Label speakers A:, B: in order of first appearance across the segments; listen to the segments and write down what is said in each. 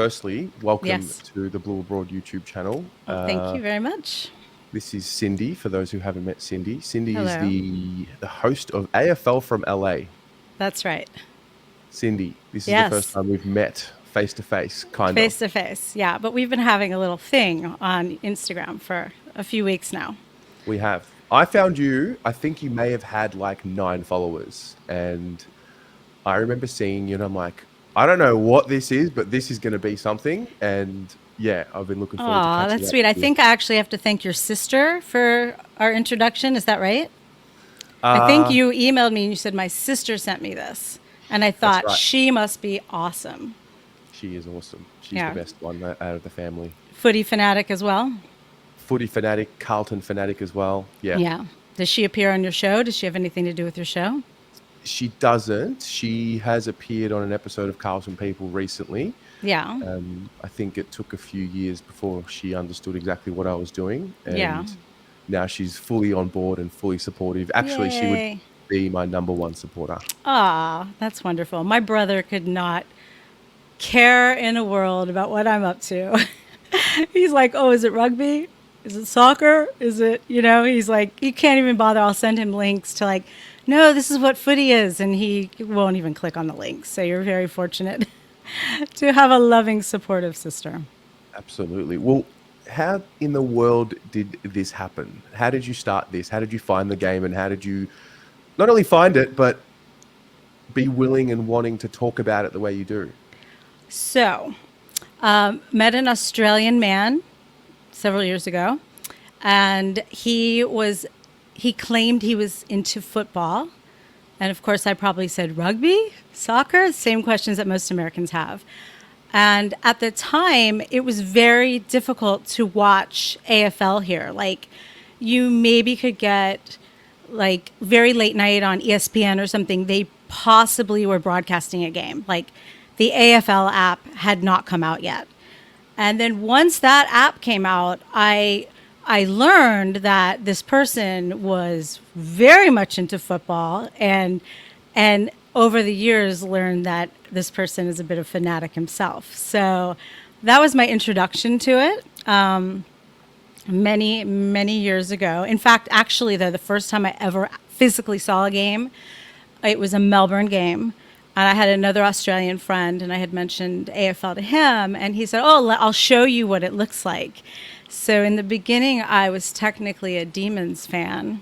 A: firstly, welcome
B: Yes.
A: to the Blue Abroad YouTube channel.
B: Well, thank you very much.
A: This is Cindy, for those who haven't met Cindy. Cindy is
B: Hello.
A: the host of AFL from LA.
B: That's right.
A: Cindy, this is the first
B: Yes.
A: time we've met face to face, kind
B: Face
A: of.
B: to face. Yeah. But we've been having a little thing on Instagram for a few weeks now.
A: We have. I found you, I think you may have had like 9 followers. And I remember seeing you and I'm like, I don't know what this is, but this is going to be something. And yeah, I've been looking forward to
B: Aw,
A: catching
B: that's
A: up
B: sweet. I
A: with you.
B: think I actually have to thank your sister for our introduction. Is that right? I think
A: Uh,
B: you emailed me and you said, my sister sent me this. And I
A: that's
B: thought,
A: right.
B: she must be awesome.
A: She is awesome. She's the
B: Yeah.
A: best one out of the family.
B: Footy fanatic as well.
A: Footy fanatic, Carlton fanatic as well. Yeah.
B: Yeah. Does she appear on your show? Does she have anything to do with your show?
A: She doesn't. She has appeared on an episode of Carlton People recently.
B: Yeah.
A: I think it took a few years before she understood exactly what I was doing.
B: Yeah.
A: And now she's fully on board and fully supportive. Actually, she would
B: Yay.
A: be my number one supporter.
B: Ah, that's wonderful. My brother could not care in a world about what I'm up to. He's like, oh, is it rugby? Is it soccer? Is it, he's like, he can't even bother. I'll send him links to like, no, this is what footy is. And he won't even click on the links. So you're very fortunate to have a loving, supportive sister.
A: Absolutely. Well, how in the world did this happen? How did you start this? How did you find the game? And how did you not only find it, but be willing and wanting to talk about it the way you do?
B: So, met an Australian man several years ago, and he claimed he was into football. And of course, I probably said rugby, soccer, same questions that most Americans have. And at the time, it was very difficult to watch AFL here. Like, you maybe could get like very late night on ESPN or something. They possibly were broadcasting a game. Like, the AFL app had not come out yet. And then once that app came out, I learned that this person was very much into football, and over the years learned that this person is a bit of a fanatic himself. So that was my introduction to it many, many years ago. In fact, actually, though, the first time I ever physically saw a game, it was a Melbourne game. And I had another Australian friend, and I had mentioned AFL to him, and he said, "Oh, I'll show you what it looks like." So in the beginning, I was technically a Demons fan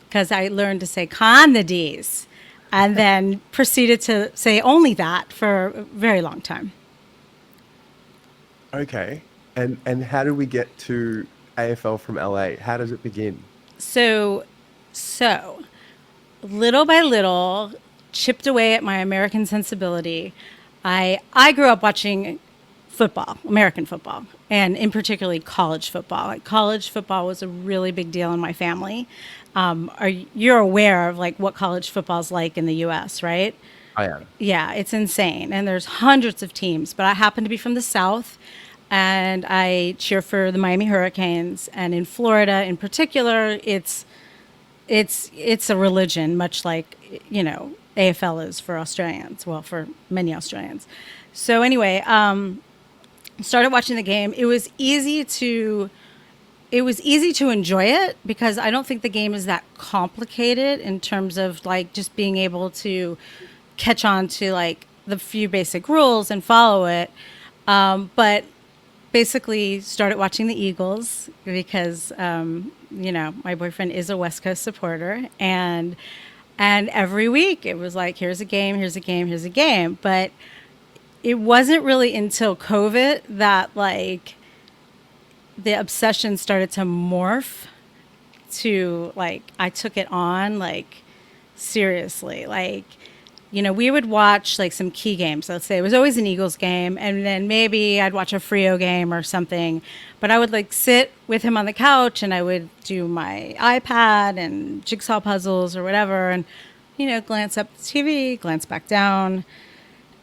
B: because I learned to say "con the D's," and then proceeded to say only that for a very long time.
A: Okay. And how do we get to AFL from LA? How does it begin?
B: So, so little by little, chipped away at my American sensibility. I grew up watching football, American football, and in particularly college football. Like, college football was a really big deal in my family. You're aware of like what college football is like in the U.S., right?
A: I am.
B: Yeah, it's insane, and there's hundreds of teams. But I happen to be from the South, and I cheer for the Miami Hurricanes. And in Florida, in particular, it's a religion, much like AFL is for Australians. Well, for many Australians. So anyway, started watching the game. It was easy to enjoy it because I don't think the game is that complicated in terms of like just being able to catch on to like the few basic rules and follow it. But basically started watching the Eagles because my boyfriend is a West Coast supporter, and every week it was like, here's a game, here's a game, here's a game. But it wasn't really until COVID that like the obsession started to morph to like I took it on like seriously. Like, we would watch like some key games. Let's say it was always an Eagles game, and then maybe I'd watch a Frio game or something. But I would like sit with him on the couch, and I would do my iPad and jigsaw puzzles or whatever, and glance up at the TV, glance back down,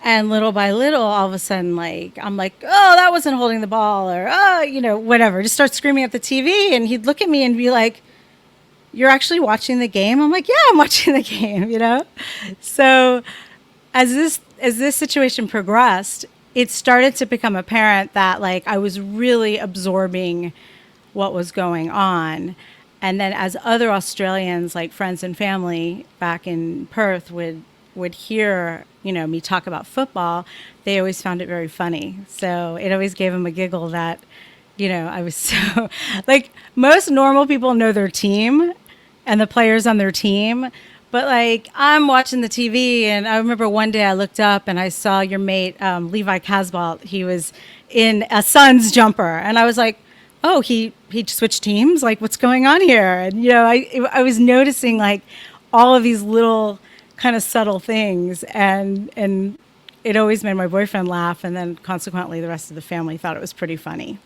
B: and little by little, all of a sudden, like I'm like, oh, that wasn't holding the ball, or whatever. Just start screaming at the TV, and he'd look at me and be like, "You're actually watching the game?" I'm like, "Yeah, I'm watching the game." So as this situation progressed, it started to become apparent that like I was really absorbing what was going on. And then as other Australians, like friends and family back in Perth would hear, me talk about football, they always found it very funny. So it always gave them a giggle that, I was so like most normal people know their team and the players on their team. But like I'm watching the TV, and I remember one day I looked up and I saw your mate Levi Casbolt. He was in a Suns jumper, and I was like, "Oh, he switched teams. Like, what's going on here?" And I was noticing like all of these little kind of subtle things, and it always made my boyfriend laugh, and then consequently the rest of the family thought it was pretty funny.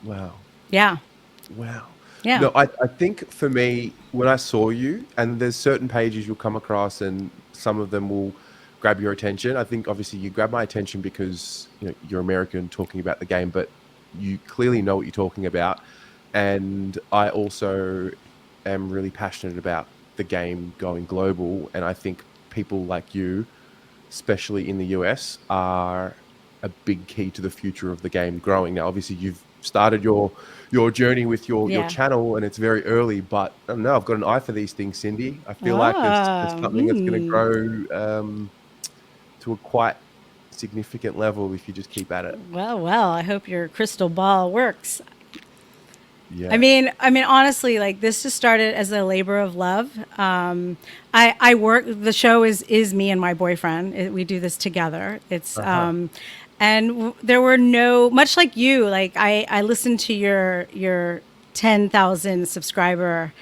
A: Wow.
B: Yeah,
A: Wow.
B: yeah.
A: No, I think for me, when I saw you, and there's certain pages you'll come across, and some of them will grab your attention. I think obviously you grab my attention because you're American talking about the game, but you clearly know what you're talking about. And I also am really passionate about the game going global, and I think people like you, especially in the US, are a big key to the future of the game growing. Now, obviously, you've started your journey with your
B: Yeah.
A: channel, and it's very early. But I don't know. I've got an eye for these things, Cindy. I feel like there's
B: Ah,
A: something that's going to grow to a quite significant level if you just keep at it.
B: well. I hope your crystal ball works.
A: Yeah.
B: I mean, honestly, like this just started as a labor of love. I work. The show is me and my boyfriend. We do this together. It's
A: Uh-huh.
B: there were no much like you. Like I listened to your 10,000 subscriber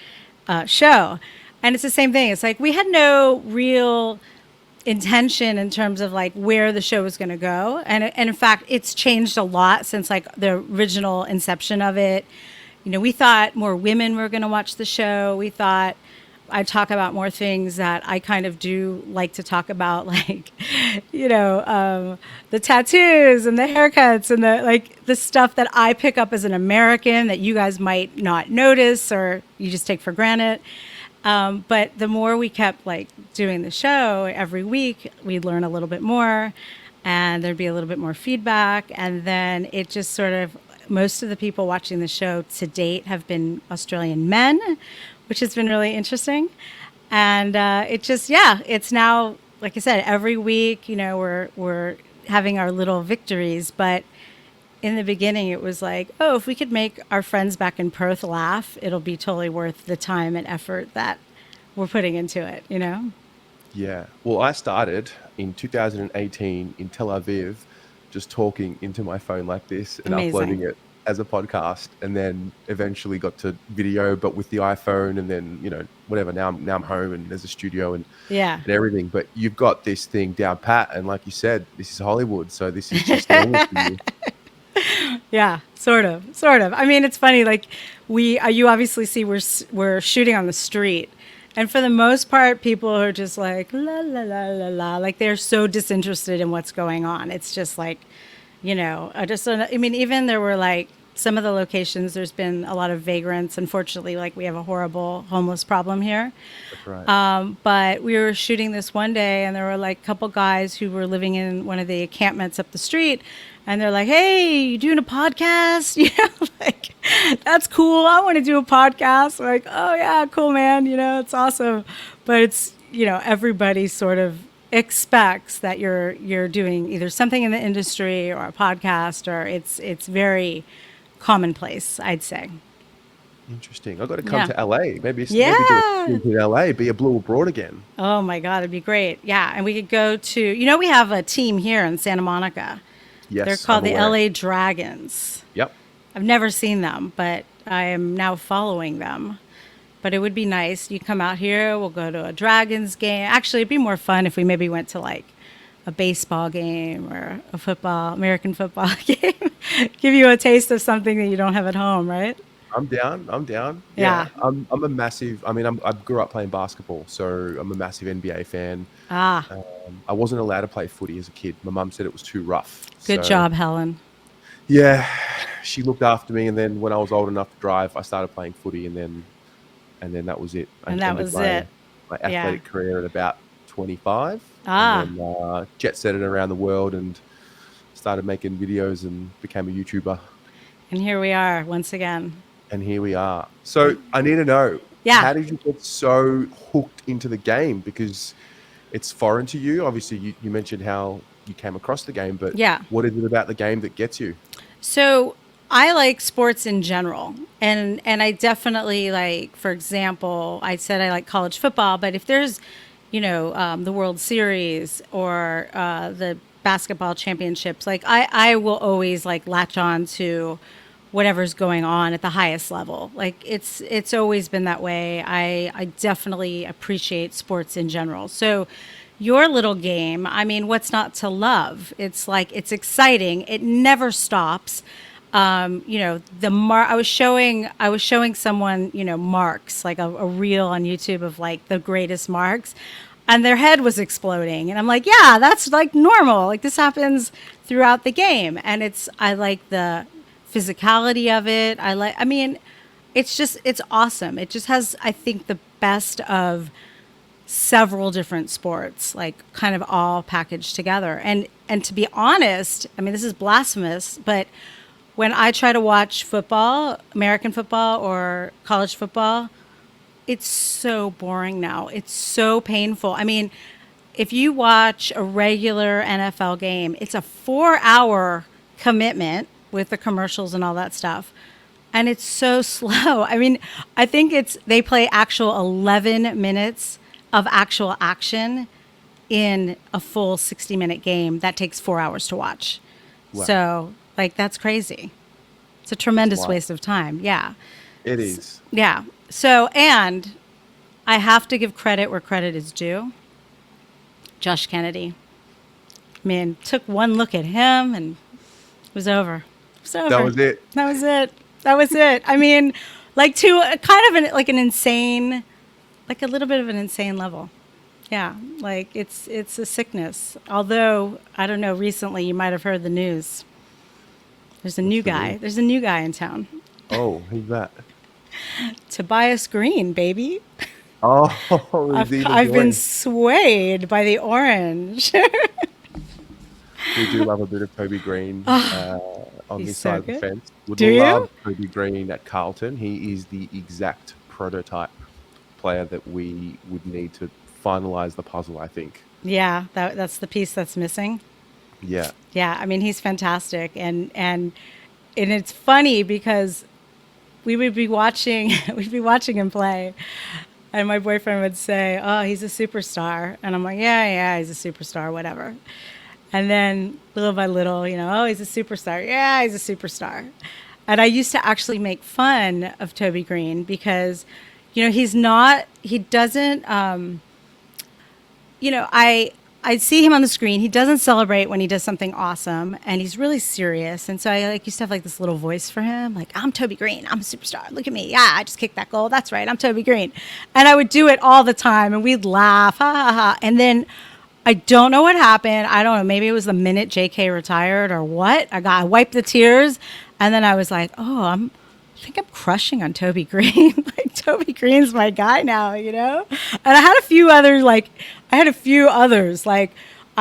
B: show, and it's the same thing. It's like we had no real intention in terms of like where the show was going to go, and in fact it's changed a lot since like the original inception of it. We thought more women were going to watch the show. We thought I'd talk about more things that I kind of do like to talk about, like the tattoos and the haircuts and the like the stuff that I pick up as an American that you guys might not notice or you just take for granted. But the more we kept like doing the show every week, we'd learn a little bit more, and there'd be a little bit more feedback, and then it just sort of most of the people watching the show to date have been Australian men, which has been really interesting, and it just it's now like I said every week we're having our little victories, but in the beginning, it was like, oh, if we could make our friends back in Perth laugh, it'll be totally worth the time and effort that we're putting into it.
A: Yeah. Well, I started in 2018 in Tel Aviv, just talking into my phone like this and
B: Amazing.
A: uploading it as a podcast, and then eventually got to video, but with the iPhone, and then whatever. Now I'm home, and there's a studio
B: Yeah.
A: and everything. But you've got this thing down pat, and like you said, this is Hollywood, so this is just normal for you.
B: Yeah, sort of, sort of. I mean, it's funny. Like you obviously see we're shooting on the street, and for the most part, people are just like la la la la la. Like they're so disinterested in what's going on. It's just like, I mean, even there were like some of the locations. There's been a lot of vagrants. Unfortunately, like we have a horrible homeless problem here.
A: That's right.
B: But we were shooting this one day, and there were like a couple guys who were living in one of the encampments up the street, and they're like, "Hey, you doing a podcast?" Like that's cool. I want to do a podcast. We're like, "Oh yeah, cool, man. It's awesome." But it's everybody sort of expects that you're doing either something in the industry or a podcast, or it's very commonplace, I'd say.
A: Interesting. I've got to come
B: Yeah.
A: to LA. Maybe do a
B: Yeah.
A: stint in LA. Be a Blue Abroad again.
B: Oh my God, it'd be great. Yeah. And we could go to, we have a team here in Santa Monica. They're
A: Yes,
B: called
A: I'm
B: the
A: aware.
B: LA Dragons.
A: Yep.
B: I've never seen them, but I am now following them. But it would be nice. You come out here, we'll go to a Dragons game. Actually, it'd be more fun if we maybe went to like a baseball game or a American football game. Give you a taste of something that you don't have at home, right?
A: I'm down. I'm down. Yeah.
B: Yeah.
A: I'm a massive. I mean, I grew up playing basketball, so I'm a massive NBA fan.
B: Ah,
A: I wasn't allowed to play footy as a kid. My mum said it was too rough.
B: good
A: So
B: job, Helen.
A: yeah, she looked after me, and then when I was old enough to drive, I started playing footy, and then that was it. I
B: And that
A: ended
B: was it.
A: my
B: Yeah.
A: athletic career at about 25, and
B: Ah,
A: then jet setted around the world and started making videos and became a YouTuber.
B: And here we are once again.
A: And here we are. So I need to know,
B: Yeah.
A: how did you get so hooked into the game? Because it's foreign to you. Obviously, you mentioned how you came across the game, but
B: Yeah.
A: what is it about the game that gets you?
B: So I like sports in general, and I definitely like. For example, I said I like college football, but if there's, the World Series or the basketball championships, like I will always like latch on to whatever's going on at the highest level. Like it's always been that way. I definitely appreciate sports in general. So your little game, I mean, what's not to love? It's like it's exciting. It never stops. I was showing someone, marks, like a reel on YouTube of like the greatest marks, and their head was exploding. And I'm like, yeah, that's like normal. Like this happens throughout the game. And I like the physicality of it. I mean, it's awesome. It just has, I think, the best of several different sports, like kind of all packaged together. And to be honest, I mean, this is blasphemous, but when I try to watch football, American football or college football, it's so boring now. It's so painful. I mean, if you watch a regular NFL game, it's a 4-hour commitment with the commercials and all that stuff. And it's so slow. I mean, I think they play actual 11 minutes of actual action in a full 60-minute game that takes 4 hours to watch.
A: Wow.
B: So, like, that's crazy. It's a tremendous waste of time. Yeah.
A: It is.
B: Yeah. So, and I have to give credit where credit is due. Josh Kennedy. I mean, took one look at him and it was over. It was over.
A: That was it.
B: That was it. That was it. I mean, like to a kind of like an insane, like a little bit of an insane level. Yeah, like it's a sickness. Although, I don't know, recently you might have heard the news. There's a new guy. There's a new guy in town.
A: Oh, who's that?
B: Tobias Green, baby.
A: Oh,
B: I've been swayed by the orange.
A: We do love a bit of Toby Green on this side of the fence. Would
B: Do
A: love
B: you?
A: Toby Green at Carlton. He is the exact prototype player that we would need to finalize the puzzle, I think.
B: Yeah, that's the piece that's missing.
A: Yeah.
B: Yeah, I mean he's fantastic, and it's funny because we would be watching we'd be watching him play, and my boyfriend would say, "Oh, he's a superstar," and I'm like, "Yeah, he's a superstar, whatever." And then little by little, "Oh, he's a superstar. Yeah, he's a superstar." And I used to actually make fun of Toby Green because, he doesn't, I see him on the screen. He doesn't celebrate when he does something awesome, and he's really serious. And so I used to have like this little voice for him, like, "I'm Toby Green. I'm a superstar. Look at me. Yeah, I just kicked that goal. That's right. I'm Toby Green." And I would do it all the time, and we'd laugh, ha ha ha. And then I don't know what happened. I don't know. Maybe it was the minute JK retired or what. I wiped the tears, and then I was like, "Oh, I think I'm crushing on Toby Green. Like Toby Green's my guy now, And I had a few others, like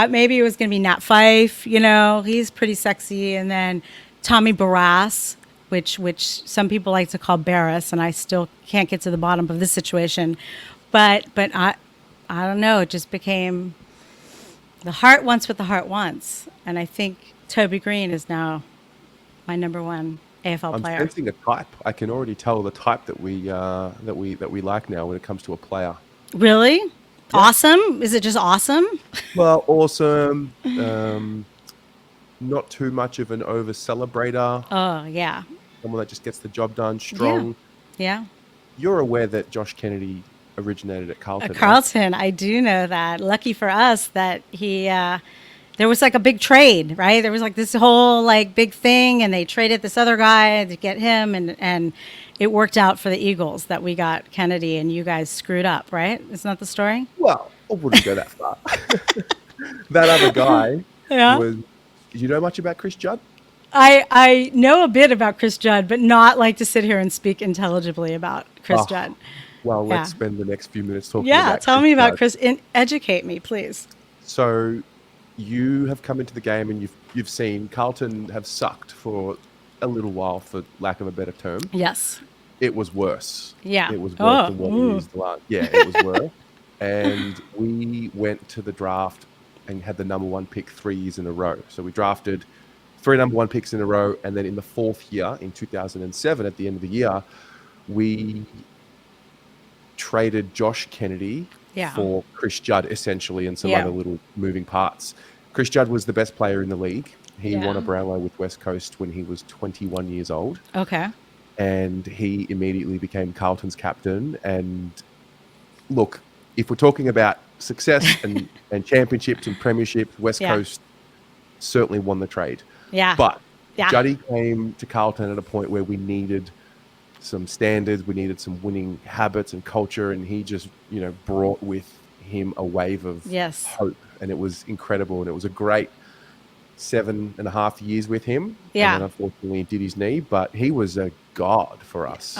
B: maybe it was going to be Nat Fife, he's pretty sexy, and then Tommy Barras, which some people like to call Barras, and I still can't get to the bottom of this situation, but I don't know. It just became the heart wants what the heart wants, and I think Toby Green is now my number one AFL
A: I'm
B: player.
A: sensing a type. I can already tell the type that we like now when it comes to a player.
B: Really? Yeah. Awesome? Is it just awesome?
A: Well, awesome. Not too much of an over celebrator.
B: Oh, yeah.
A: Someone that just gets the job done. Strong.
B: Yeah.
A: You're aware that Josh Kennedy originated at Carlton.
B: At Carlton, right? I do know that. Lucky for us that he there was like a big trade, right? There was like this whole like big thing, and they traded this other guy to get him, and it worked out for the Eagles that we got Kennedy, and you guys screwed up, right? Isn't that the story?
A: Well, I wouldn't go that far. That other guy was. Did you know much about Chris Judd?
B: I know a bit about Chris Judd, but not like to sit here and speak intelligibly about Chris Judd.
A: Well, let's spend the next few minutes talking about
B: Tell
A: Chris
B: me about
A: Judd.
B: Chris. Educate me, please.
A: So, you have come into the game and you've seen Carlton have sucked for a little while, for lack of a better term.
B: Yes.
A: It was worse.
B: Yeah.
A: It was worse
B: Oh.
A: than what it
B: Ooh.
A: is the last. Yeah, it was worse. And we went to the draft and had the number one pick 3 years in a row. So we drafted three number one picks in a row, and then in the fourth year, in 2007, at the end of the year, we traded Josh Kennedy
B: Yeah.
A: for Chris Judd, essentially, and some
B: Yeah.
A: other little moving parts. Chris Judd was the best player in the league. He
B: Yeah.
A: won a Brownlow with West Coast when he was 21 years old,
B: Okay.
A: and he immediately became Carlton's captain. And look, if we're talking about success and championships and premierships, West
B: Yeah.
A: Coast certainly won the trade.
B: Yeah.
A: But
B: Yeah.
A: Juddy came to Carlton at a point where we needed some standards, we needed some winning habits and culture, and he just, brought with him a wave of
B: Yes.
A: hope, and it was incredible, and it was a great 7.5 years with him.
B: Yeah.
A: And then unfortunately he did his knee, but he was a god for us.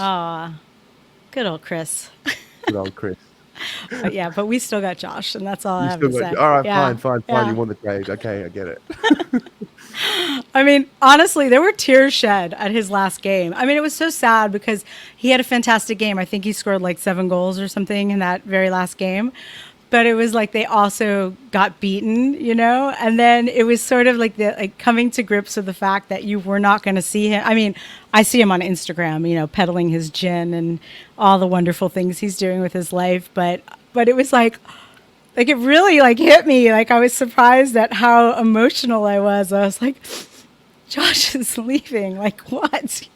B: Good old Chris.
A: Good old Chris.
B: But we still got Josh, and that's all I
A: You
B: have
A: still
B: to
A: got,
B: say.
A: all right,
B: Yeah.
A: fine.
B: Yeah.
A: You won the trade. Okay, I get it.
B: I mean, honestly, there were tears shed at his last game. I mean, it was so sad because he had a fantastic game. I think he scored like 7 goals or something in that very last game. But it was like they also got beaten, and then it was sort of like coming to grips with the fact that you were not going to see him. I mean, I see him on Instagram, peddling his gin and all the wonderful things he's doing with his life. But it was like it really hit me. Like, I was surprised at how emotional I was. I was like, Josh is leaving. Like, what?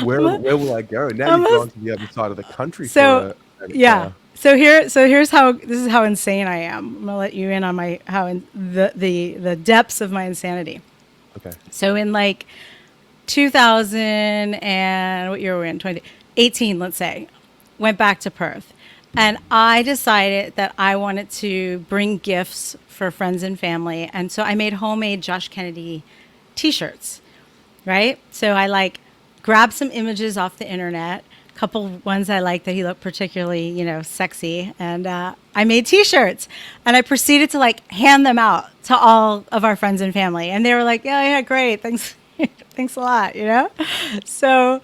A: Where will I go? Now you've gone to the other side of the country.
B: So, yeah. So here's how this is how insane I am. I'm gonna let you in on the depths of my insanity.
A: Okay.
B: So in 2000 and what year were we in? 2018, let's say, went back to Perth, and I decided that I wanted to bring gifts for friends and family, and so I made homemade Josh Kennedy T-shirts. Right. So I grabbed some images off the internet. Couple ones I liked that he looked particularly, sexy. And I made T-shirts, and I proceeded to hand them out to all of our friends and family. And they were like, yeah, great. Thanks. Thanks a lot. So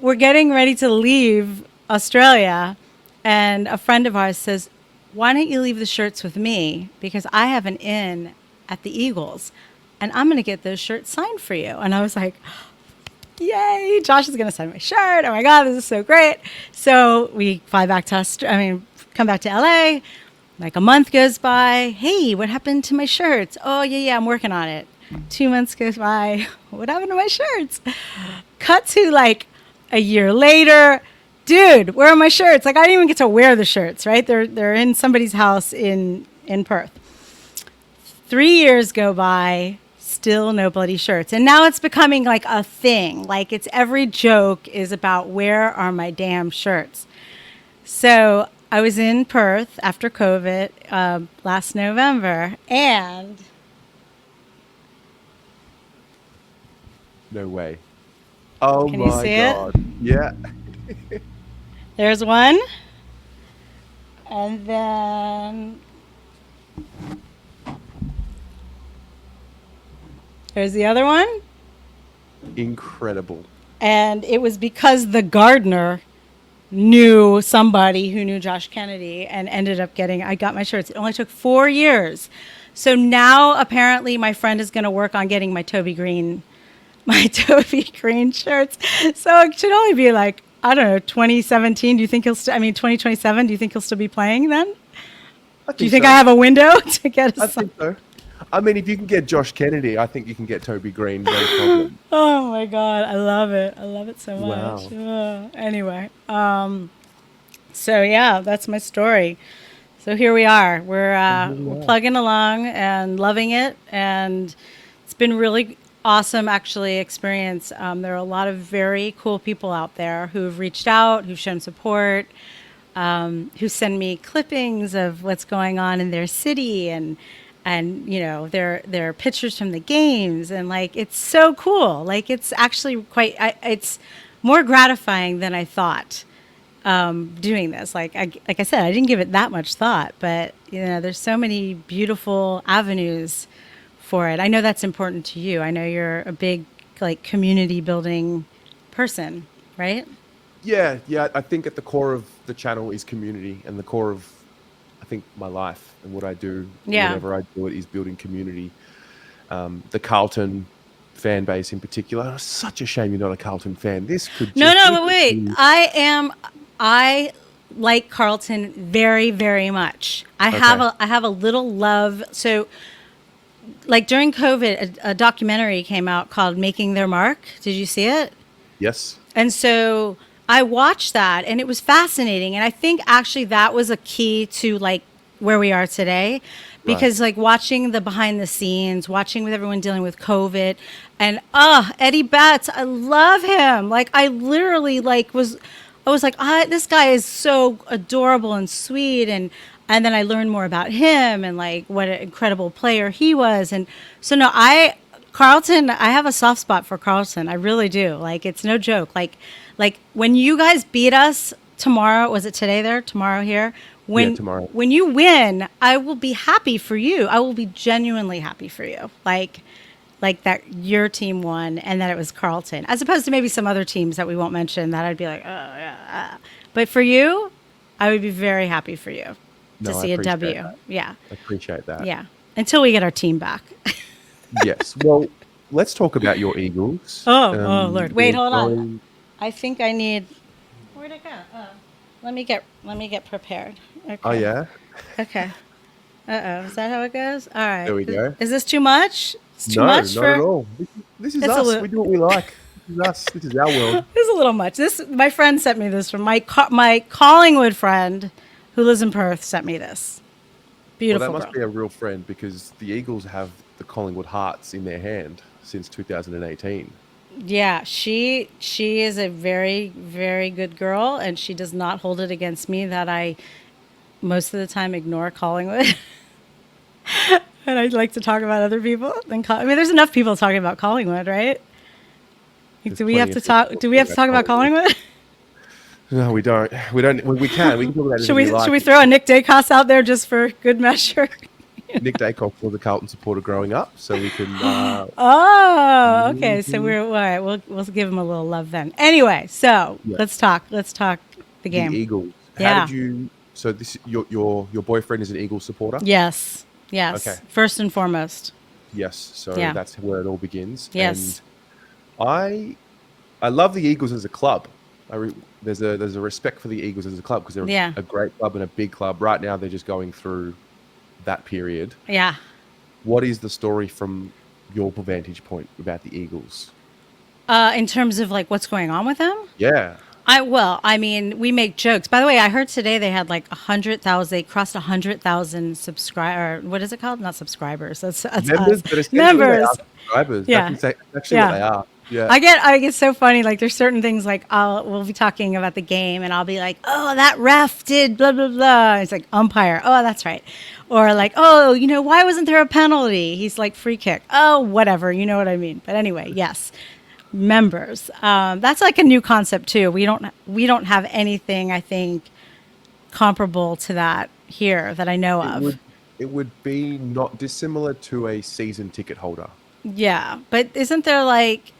B: we're getting ready to leave Australia. And a friend of ours says, why don't you leave the shirts with me? Because I have an in at the Eagles, and I'm going to get those shirts signed for you. And I was like, yay, Josh is going to sign my shirt. Oh my God, this is so great. So we fly back to come back to LA. A month goes by. Hey, what happened to my shirts? Oh, yeah, I'm working on it. 2 months goes by. What happened to my shirts? Cut to a year later. Dude, where are my shirts? I didn't even get to wear the shirts, right? They're in somebody's house in Perth. 3 years go by. Still no bloody shirts. And now it's becoming a thing. It's every joke is about where are my damn shirts. So I was in Perth after COVID last November, and
A: No way. Oh
B: Can you
A: my
B: see it?
A: God. Yeah.
B: there's one. And then there's the other one.
A: Incredible.
B: And it was because the gardener knew somebody who knew Josh Kennedy and ended up I got my shirts. It only took 4 years. So now apparently my friend is going to work on getting my Toby Green shirts. So it should only be I don't know, 2017. Do you think 2027, do you think he'll still be playing then? Do you think
A: so.
B: I have a window to get
A: I think so. I mean, if you can get Josh Kennedy, I think you can get Toby Green, no problem.
B: Oh my God, I love it. I love it so much.
A: Wow.
B: Anyway, so yeah, that's my story. So here we are. We're plugging along and loving it, and it's been really awesome, actually, experience. There are a lot of very cool people out there who've reached out, who've shown support, who send me clippings of what's going on in their city, and their pictures from the games, and it's so cool. It's actually it's more gratifying than I thought. doing this. Like I said, I didn't give it that much thought, but there's so many beautiful avenues for it. I know that's important to you. I know you're a big like community building person, right?
A: Yeah, yeah. I think at the core of the channel is community, and the core of, I think, my life and what I do,
B: Yeah.
A: whenever I do it, is building community. The Carlton fan base in particular. It's such a shame you're not a Carlton fan. This could
B: No,
A: just
B: no,
A: this
B: but
A: could
B: wait.
A: be
B: I like Carlton very, very much.
A: okay.
B: I have a little love. So like during COVID, a documentary came out called Making Their Mark. Did you see it?
A: Yes.
B: And so I watched that and it was fascinating. And I think actually that was a key to like where we are today
A: Right.
B: because like watching the behind the scenes, watching with everyone dealing with COVID and Eddie Betts, I love him. Like I literally I was like, this guy is so adorable and sweet and then I learned more about him and like what an incredible player he was. And so no, Carlton, I have a soft spot for Carlton. I really do. Like it's no joke. Like when you guys beat us tomorrow, was it today there? Tomorrow here?
A: Yeah, tomorrow.
B: When you win, I will be happy for you. I will be genuinely happy for you. Like that your team won and that it was Carlton. As opposed to maybe some other teams that we won't mention that I'd be like, oh yeah. But for you, I would be very happy for you to
A: No, I
B: see a
A: appreciate
B: W.
A: that.
B: Yeah.
A: I appreciate that.
B: Yeah. Until we get our team back.
A: Yes. Well, let's talk about your Eagles.
B: Oh Lord. Wait,
A: You're
B: hold on.
A: going-
B: I think I need. Where'd it go? Let me get prepared. Okay.
A: Oh yeah.
B: Okay. Is that how it goes? All right.
A: There we go.
B: Is this too much? It's too
A: No,
B: much
A: not
B: for.
A: at all. This is
B: It's a
A: us.
B: little-
A: We do what we like. This is us. This is our world.
B: This is a little much. My friend sent me this from my Collingwood friend, who lives in Perth, sent me this.
A: Well,
B: Beautiful
A: that must
B: girl.
A: be a real friend because the Eagles have the Collingwood Hearts in their hand since 2018.
B: Yeah, she is a very, very good girl, and she does not hold it against me that I most of the time ignore Collingwood. And I like to talk about other people than I mean, there's enough people talking about Collingwood, right? Like,
A: There's
B: do we have
A: plenty
B: to
A: of
B: talk? Do we have to talk about Collingwood?
A: No, we don't. We don't. We can. We can talk about it.
B: Should we throw a Nick Dacos out there just for good measure?
A: Nick Dacos was a Carlton supporter growing up, so we can.
B: Oh, okay. So we're all right. We'll give him a little love then. Anyway, so
A: Yeah.
B: let's talk the
A: The
B: game.
A: Eagles.
B: Yeah.
A: How did you? So this your boyfriend is an Eagles supporter.
B: Yes.
A: Okay.
B: First and foremost.
A: Yes. So
B: Yeah.
A: that's where it all begins.
B: Yes.
A: And I love the Eagles as a club. There's a respect for the Eagles as a club because they're
B: Yeah.
A: a great club and a big club. Right now, they're just going through that period.
B: Yeah.
A: What is the story from your vantage point about the Eagles?
B: In terms of like what's going on with them.
A: Yeah.
B: I mean, we make jokes. By the way, I heard today they had like 100,000. They crossed 100,000 subscribers. What is it called? Not subscribers. That's
A: Members,
B: us.
A: but essentially
B: Members.
A: they are subscribers.
B: Yeah.
A: That's actually
B: Yeah.
A: what they are. Yeah.
B: I get so funny. Like there's certain things like we'll be talking about the game and I'll be like, oh, that ref did blah blah blah. It's like umpire. Oh, that's right. Or like, oh, why wasn't there a penalty? He's like free kick. Oh, whatever. You know what I mean. But anyway, yes. Members. That's like a new concept too. We don't have anything I think comparable to that here that I know of.
A: It would be not dissimilar to a season ticket holder.
B: Yeah, but isn't there like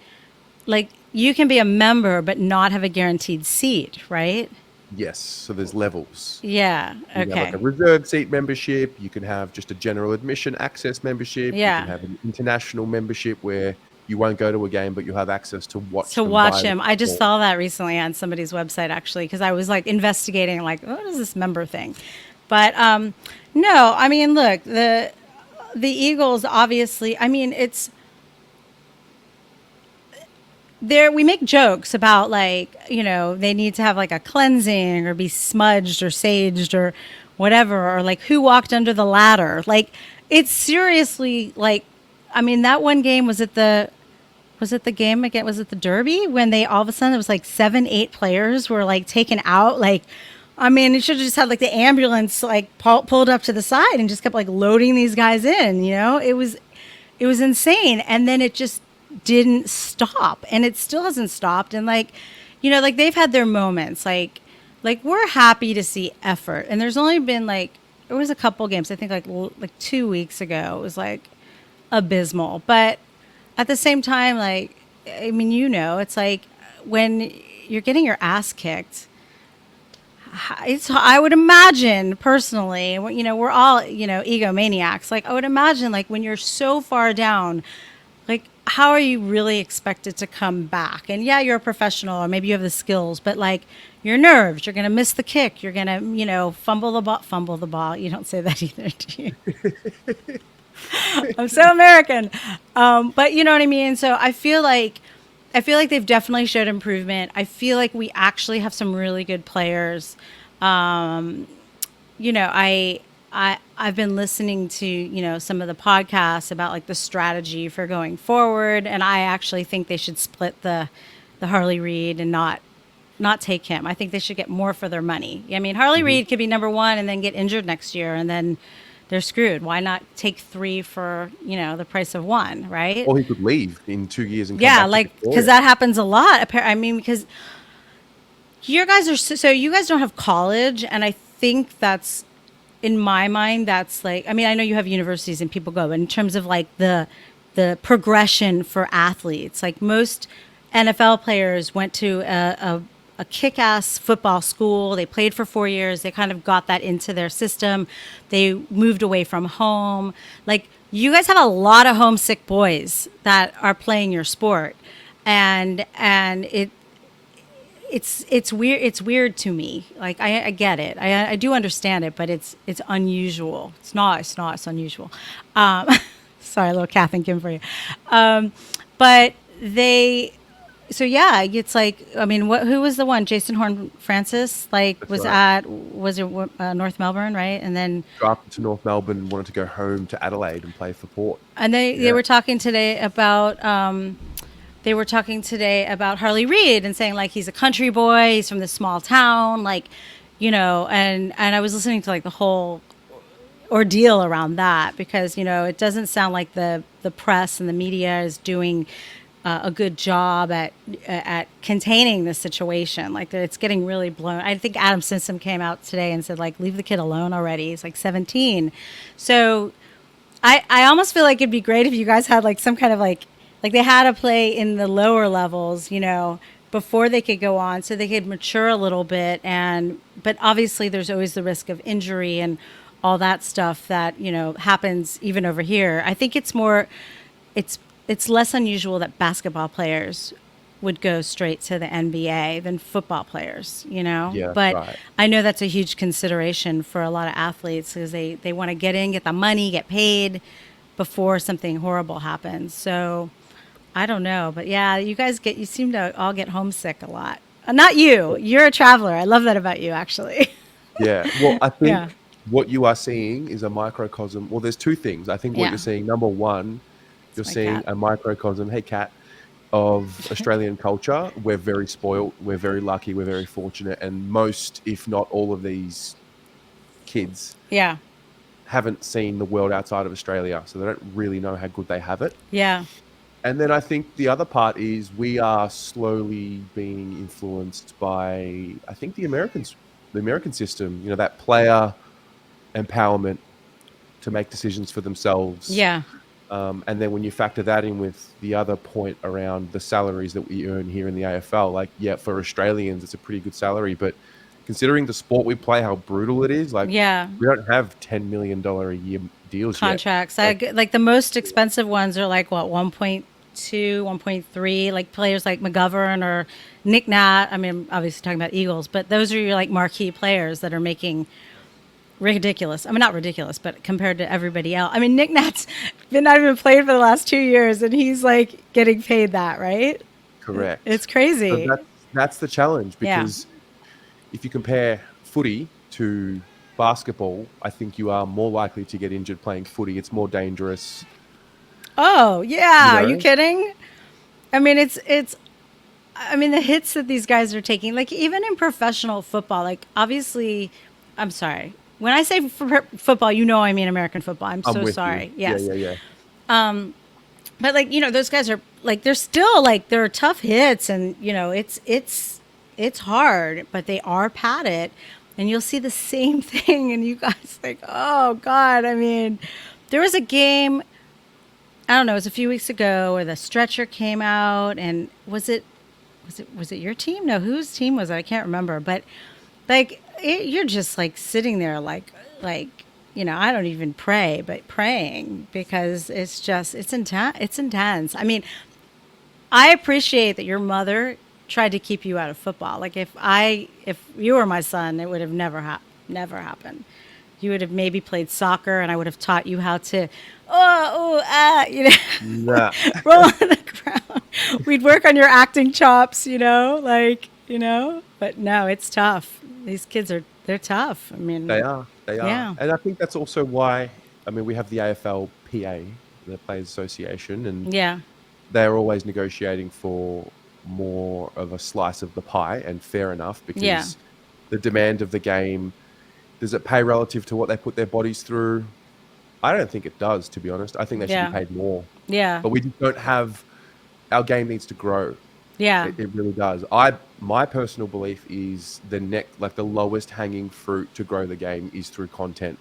B: you can be a member but not have a guaranteed seat, right?
A: Yes. So there's levels.
B: Yeah.
A: You can have
B: Okay.
A: like a reserved seat membership. You can have just a general admission access membership.
B: Yeah.
A: You can have an international membership where you won't go to a game, but you'll have access to watch.
B: To
A: them
B: watch
A: via
B: him.
A: the
B: I just
A: sport.
B: saw that recently on somebody's website actually because I was like investigating like what is this member thing? But no, I mean look, the Eagles obviously, I mean it's there we make jokes about like they need to have like a cleansing or be smudged or saged or whatever or like who walked under the ladder like it's seriously like I mean that one game was it the game again was it the Derby when they all of a sudden it was like 7-8 players were like taken out like I mean it should have just had like the ambulance like pulled up to the side and just kept like loading these guys in it was insane and then it just didn't stop and it still hasn't stopped and like like they've had their moments like like we're happy to see effort, and there's only been like there was a couple games I think like 2 weeks ago it was like abysmal, but at the same time, like I mean, it's like when you're getting your ass kicked. It's I would imagine personally, we're all egomaniacs. Like I would imagine, like when you're so far down, like how are you really expected to come back? And yeah, you're a professional, or maybe you have the skills, but like your nerves, you're gonna miss the kick, you're gonna fumble the ball. Fumble the ball. You don't say that either, do you? I'm so American. But you know what I mean? So I feel like they've definitely showed improvement. I feel like we actually have some really good players. Um, I've been listening to, some of the podcasts about like the strategy for going forward, and I actually think they should split the Harley Reid and not take him. I think they should get more for their money. I mean, Harley
A: Hmm.
B: Reid could be number one and then get injured next year, and then they're screwed. Why not take three for, the price of one, right?
A: Or he could leave in 2 years and come
B: Yeah,
A: back to
B: like because
A: Victoria.
B: that happens a lot. I mean, because you guys are so you guys don't have college, and I think that's in my mind that's like I mean I know you have universities and people go, but in terms of like the progression for athletes, like most NFL players went to a kick-ass football school. They played for 4 years. They kind of got that into their system. They moved away from home. Like you guys have a lot of homesick boys that are playing your sport, and it's weird. It's weird to me. Like I get it. I do understand it, but it's unusual. It's not. It's not. It's unusual. Um, sorry, a little Kath and Kim for you. But they. So yeah, it's like I mean, who was the one? Jason Horn Francis like
A: That's
B: was
A: right.
B: at was it North Melbourne, right? And then
A: Drafted to North Melbourne and wanted to go home to Adelaide and play for Port.
B: they
A: Yeah.
B: were talking today about Harley Reid and saying like he's a country boy, he's from this small town, like and I was listening to like the whole ordeal around that because it doesn't sound like the press and the media is doing a good job at containing the situation. Like it's getting really blown. I think Adam Simpson came out today and said like leave the kid alone already. He's like 17, so I almost feel like it'd be great if you guys had like some kind of like they had to play in the lower levels, before they could go on so they could mature a little bit but obviously there's always the risk of injury and all that stuff that, happens even over here. I think it's it's less unusual that basketball players would go straight to the NBA than football players.
A: Yeah, that's
B: But
A: right.
B: I know that's a huge consideration for a lot of athletes because they want to get in, get the money, get paid before something horrible happens. So I don't know, but yeah, you seem to all get homesick a lot. Not you. You're a traveler. I love that about you, actually.
A: Yeah. Well, I
B: Yeah.
A: think what you are seeing is a microcosm. Well, there's two things. I think what you're
B: Yeah.
A: seeing, number one,
B: It's
A: you're
B: my
A: seeing
B: cat.
A: a microcosm, hey, Kat, of Australian culture. We're very spoiled. We're very lucky. We're very fortunate. And most, if not all of these kids
B: Yeah.
A: haven't seen the world outside of Australia. So they don't really know how good they have it.
B: Yeah.
A: And then I think the other part is we are slowly being influenced by, I think, the American system, that player empowerment to make decisions for themselves.
B: Yeah.
A: And then when you factor that in with the other point around the salaries that we earn here in the AFL, like, yeah, for Australians, it's a pretty good salary. But considering the sport we play, how brutal it is, like,
B: Yeah.
A: we don't have $10 million a year deals yet.
B: Contracts.
A: Like,
B: Like the most expensive ones are like what 1.2, 1.3. Like players like McGovern or Nick Nat. I mean, obviously talking about Eagles, but those are your like marquee players that are making ridiculous. I mean, not ridiculous, but compared to everybody else. I mean, Nick Nat's been not even played for the last 2 years, and he's like getting paid that, right?
A: correct.
B: It's
A: So
B: crazy.
A: that's the challenge
B: Yeah.
A: because if you compare footy to basketball, I think you are more likely to get injured playing footy. It's more dangerous,
B: Oh
A: you
B: yeah. Are you
A: know?
B: kidding? I mean, it's. I mean, the hits that these guys are taking, like even in professional football, like obviously, I'm sorry. When I say football, I mean American football. I'm
A: I'm
B: so
A: with you.
B: sorry.
A: Yeah,
B: Yes.
A: yeah, yeah.
B: But like, those guys are like, they're still like, there are tough hits and, it's it's hard, but they are padded, and you'll see the same thing. And you guys like, oh God, I mean, there was a game. I don't know. It was a few weeks ago where the stretcher came out, and was it your team? No, whose team was it? I can't remember. But like, you're just like sitting there, like I don't even pray, but praying because it's intense. It's intense. I mean, I appreciate that your mother tried to keep you out of football. Like if you were my son, it would have never happened. You would have maybe played soccer, and I would have taught you how to,
A: Nah.
B: roll on the ground. We'd work on your acting chops, But no, it's tough. These kids they're tough. I mean,
A: They are. They are.
B: yeah,
A: And I think that's also why, I mean, we have the AFL PA, the Players Association, and
B: yeah,
A: they're always negotiating for more of a slice of the pie, and fair enough,
B: yeah,
A: because the demand of the game, does it pay relative to what they put their bodies through? I don't think it does, to be honest. I think they should be
B: yeah,
A: paid more.
B: yeah,
A: But we just don't have, our game needs to grow.
B: yeah.
A: It really does. My personal belief is the lowest hanging fruit to grow the game is through content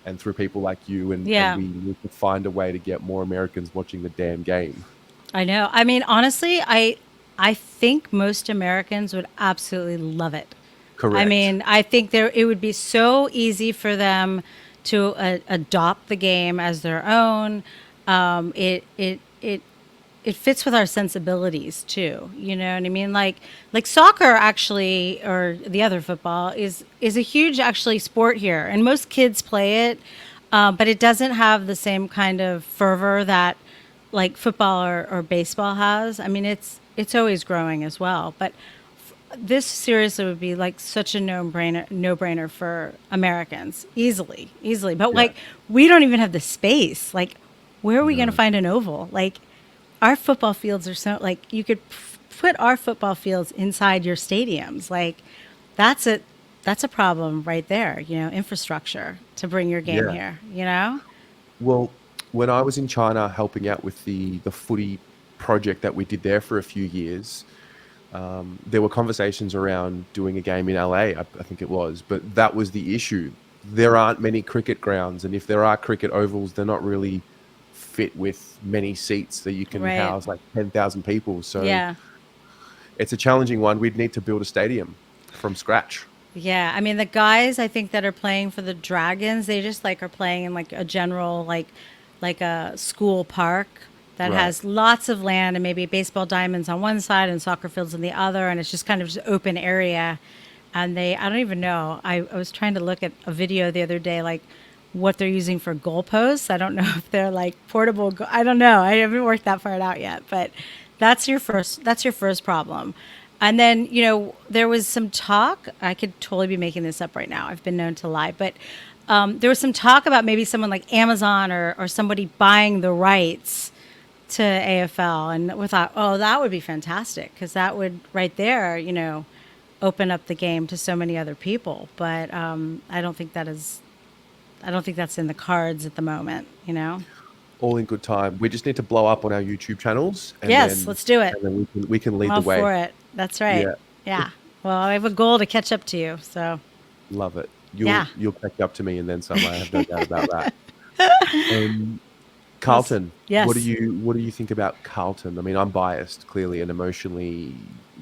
A: and through people like you, and
B: Yeah,
A: we need to find a way to get more Americans watching the damn game.
B: I know. I mean, honestly, I think most Americans would absolutely love it. I
A: Correct.
B: mean, I think it would be so easy for them to adopt the game as their own. It fits with our sensibilities too. You know what I mean? Like soccer actually, or the other football is a huge actually sport here, and most kids play it, but it doesn't have the same kind of fervor that like football or baseball has. I mean, it's always growing as well, but this seriously would be like such a no brainer for Americans, easily. But
A: Yeah.
B: like, we don't even have the space. Like, where are we going to
A: No.
B: find an oval? Like, our football fields are so like you could put our football fields inside your stadiums. Like, that's a that's a problem right there. Infrastructure to bring your game
A: Yeah.
B: here. You know?
A: Well, when I was in China helping out with the footy project that we did there for a few years, there were conversations around doing a game in LA, I think it was, but that was the issue. There aren't many cricket grounds, and if there are cricket ovals, they're not really fit with many seats that you can
B: Right.
A: house like 10,000 people. So
B: Yeah.
A: it's a challenging one. We'd need to build a stadium from scratch.
B: Yeah, I mean the guys I think that are playing for the Dragons, they just like are playing in like a general like a school park that
A: Right.
B: has lots of land and maybe baseball diamonds on one side and soccer fields on the other, and it's just kind of just open area. And I don't even know. I was trying to look at a video the other day, like what they're using for goalposts. I don't know if they're like portable. I don't know. I haven't worked that part out yet, but that's your first problem. And then, there was some talk. I could totally be making this up right now. I've been known to lie, but there was some talk about maybe someone like Amazon or somebody buying the rights to AFL, and we thought, oh, that would be fantastic because that would right there, open up the game to so many other people. But I don't think that's in the cards at the moment.
A: All in good time. We just need to blow up on our YouTube channels, and
B: Yes,
A: then
B: let's do it.
A: we can
B: I'm
A: lead the
B: all
A: way.
B: for it. That's right.
A: Yeah.
B: Yeah. Well, I have a goal to catch up to you. So
A: Love it. You'll
B: yeah.
A: you'll catch up to me and then some. I have no doubt about that. Um,
B: Yes.
A: Carlton,
B: Yes.
A: what do you think about Carlton? I mean, I'm biased clearly and emotionally,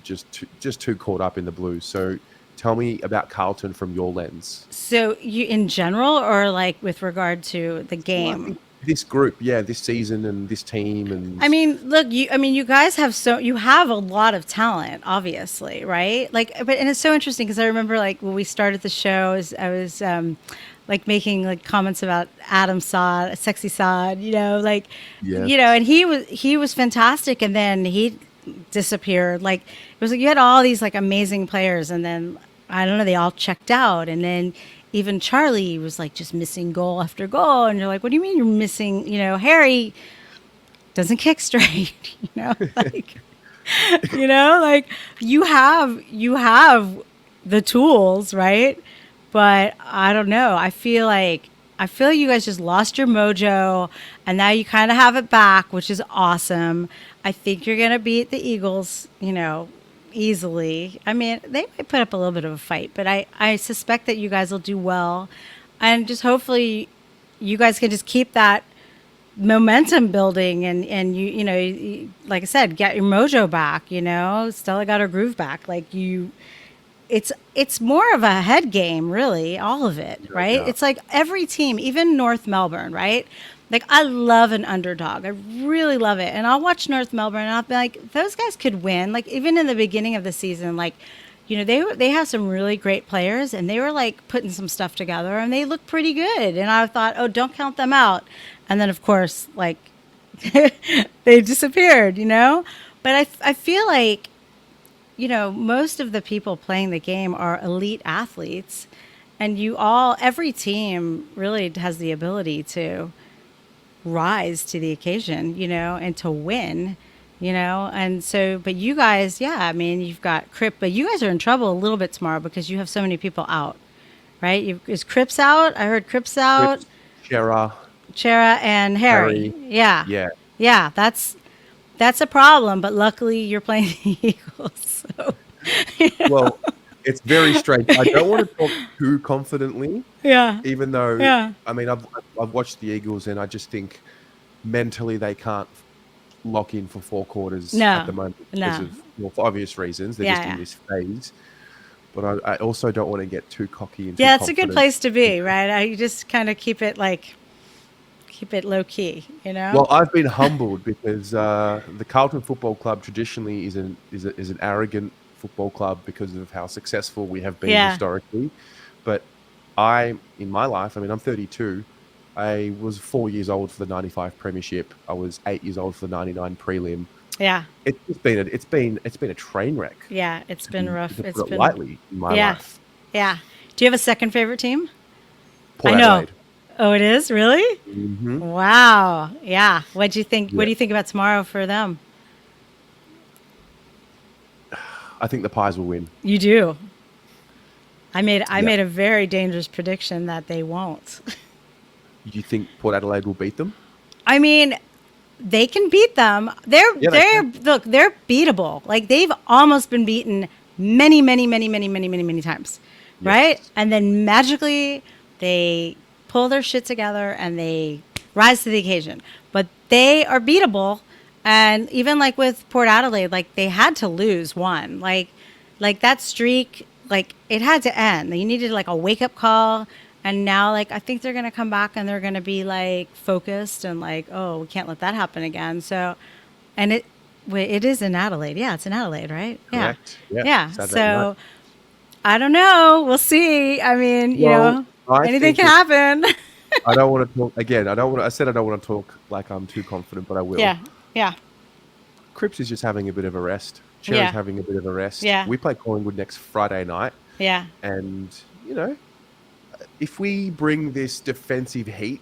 A: just too caught up in the Blues. So tell me about Carlton from your lens.
B: So you in general, or like with regard to the
A: Well, I
B: game?
A: think this group, yeah, this season and this team,
B: I
A: and
B: mean, look, you guys you have a lot of talent, obviously, right? Like, and it's so interesting because I remember like when we started the show, I was like making like comments about Adam Sod, Sexy Sod, like,
A: yes,
B: and he was fantastic, and then he disappeared. Like, it was like you had all these like amazing players, and then I don't know, they all checked out, and then even Charlie was like just missing goal after goal, and you're like, what do you mean you're missing? Harry doesn't kick straight, like like you have the tools, right? But I don't know. I feel like you guys just lost your mojo, and now you kind of have it back, which is awesome. I think you're gonna beat the Eagles, easily. I mean, they might put up a little bit of a fight, but I suspect that you guys will do well. And just hopefully you guys can just keep that momentum building and like I said, get your mojo back, Stella got her groove back. Like it's more of a head game, really, all of it,
A: No
B: right?
A: doubt.
B: It's like every team, even North Melbourne, right? Like I love an underdog. I really love it. And I'll watch North Melbourne and I'll be like, those guys could win. Like even in the beginning of the season, like, they have some really great players and they were like putting some stuff together and they look pretty good. And I thought, oh, don't count them out. And then of course, like they disappeared, But I feel like most of the people playing the game are elite athletes, and every team really has the ability to rise to the occasion, and to win, And so, but you guys, yeah, I mean, you've got Crip, but you guys are in trouble a little bit tomorrow because you have so many people out, right? Is Cripps out? I heard Cripps out,
A: Rips, Chera,
B: Chera and Harry.
A: Harry.
B: Yeah.
A: Yeah.
B: Yeah, that's a problem, but luckily you're playing the Eagles. So,
A: Well, it's very strange. I don't want to talk too confidently,
B: yeah.
A: even though,
B: Yeah.
A: I mean, I've watched the Eagles and I just think mentally they can't lock in for 4 quarters at the
B: No.
A: moment because
B: No.
A: of, well, for obvious reasons. They're just
B: Yeah,
A: in
B: yeah.
A: this phase. But I also don't want to get too cocky and too
B: Yeah, it's a good
A: confident.
B: place to be, right? I just kind of keep it low key,
A: Well, I've been humbled because the Carlton Football Club traditionally is an arrogant football club because of how successful we have been
B: Yeah.
A: historically. But in my life, I mean, I'm 32. I was 4 years old for the '95 Premiership. I was 8 years old for the '99 prelim.
B: Yeah.
A: It's been a train wreck,
B: Yeah, it's been rough.
A: to
B: It's
A: put it
B: been
A: lightly, in my
B: Yeah.
A: life.
B: Yeah. Do you have a second favorite team?
A: Port
B: I know.
A: Adelaide.
B: Oh, it is? Really?
A: Hmm.
B: Wow. Yeah. What do you think? What
A: Yeah,
B: do you think about tomorrow for them?
A: I think the Pies will win.
B: You do. I
A: Yeah.
B: made a very dangerous prediction that they won't.
A: Do you think Port Adelaide will beat them?
B: I mean, they can beat them.
A: Yeah, they can.
B: They're beatable. Like they've almost been beaten many, many, many, many, many, many, many times, right?
A: Yes.
B: And then magically they pull their shit together and they rise to the occasion. But they are beatable. And even like with Port Adelaide, like they had to lose one. Like that streak, like it had to end. You needed like a wake up call. And now, like, I think they're going to come back and they're going to be like focused and like, oh, we can't let that happen again. So, and it is in Adelaide. Yeah, it's in Adelaide, right? Yeah.
A: Correct. Yeah.
B: Yeah.
A: Saturday night.
B: So I don't know. We'll see. I mean,
A: Well, I
B: anything
A: think
B: can
A: it's.
B: happen.
A: I don't want to talk again. I don't want. I said I don't want to talk like I'm too confident, but I will.
B: Yeah. Yeah.
A: Cripps is just having a bit of a rest. Cherry's
B: Yeah.
A: having a bit of a rest.
B: Yeah.
A: We play Collingwood next Friday night,
B: Yeah.
A: and you know, if we bring this defensive heat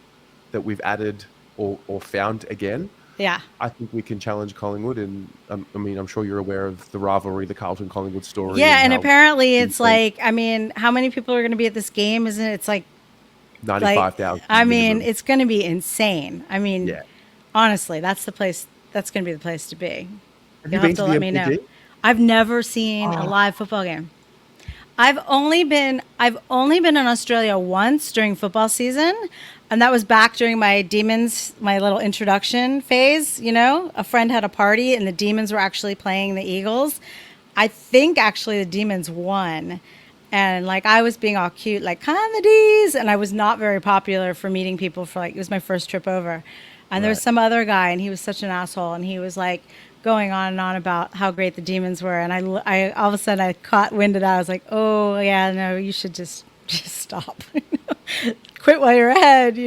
A: that we've added or found again,
B: Yeah.
A: I think we can challenge Collingwood. And I mean, I'm sure you're aware of the rivalry, the Carlton Collingwood story,
B: Yeah.
A: and
B: And
A: how
B: apparently it's
A: insane
B: like, I mean, how many people are going to be at this game? Isn't it? It's like,
A: 95,000
B: I mean,
A: minimum.
B: it's going to be insane. I mean,
A: Yeah.
B: honestly, that's the place. That's going to be the place to be.
A: Have you
B: You'll
A: been
B: have
A: to
B: to
A: the
B: let me know.
A: MCG?
B: I've never seen a
A: Oh,
B: live football game. I've only been in Australia once during football season, and that was back during my Demons, my little introduction phase. A friend had a party, and the Demons were actually playing the Eagles. I think actually the Demons won, and like I was being all cute, like come the D's, and I was not very popular for meeting people for like it was my first trip over, and there was
A: right.
B: some other guy, and he was such an asshole, and he was like going on and on about how great the Demons were, and I all of a sudden I caught wind of that. I was like, oh yeah, no, you should just stop, quit while you're ahead.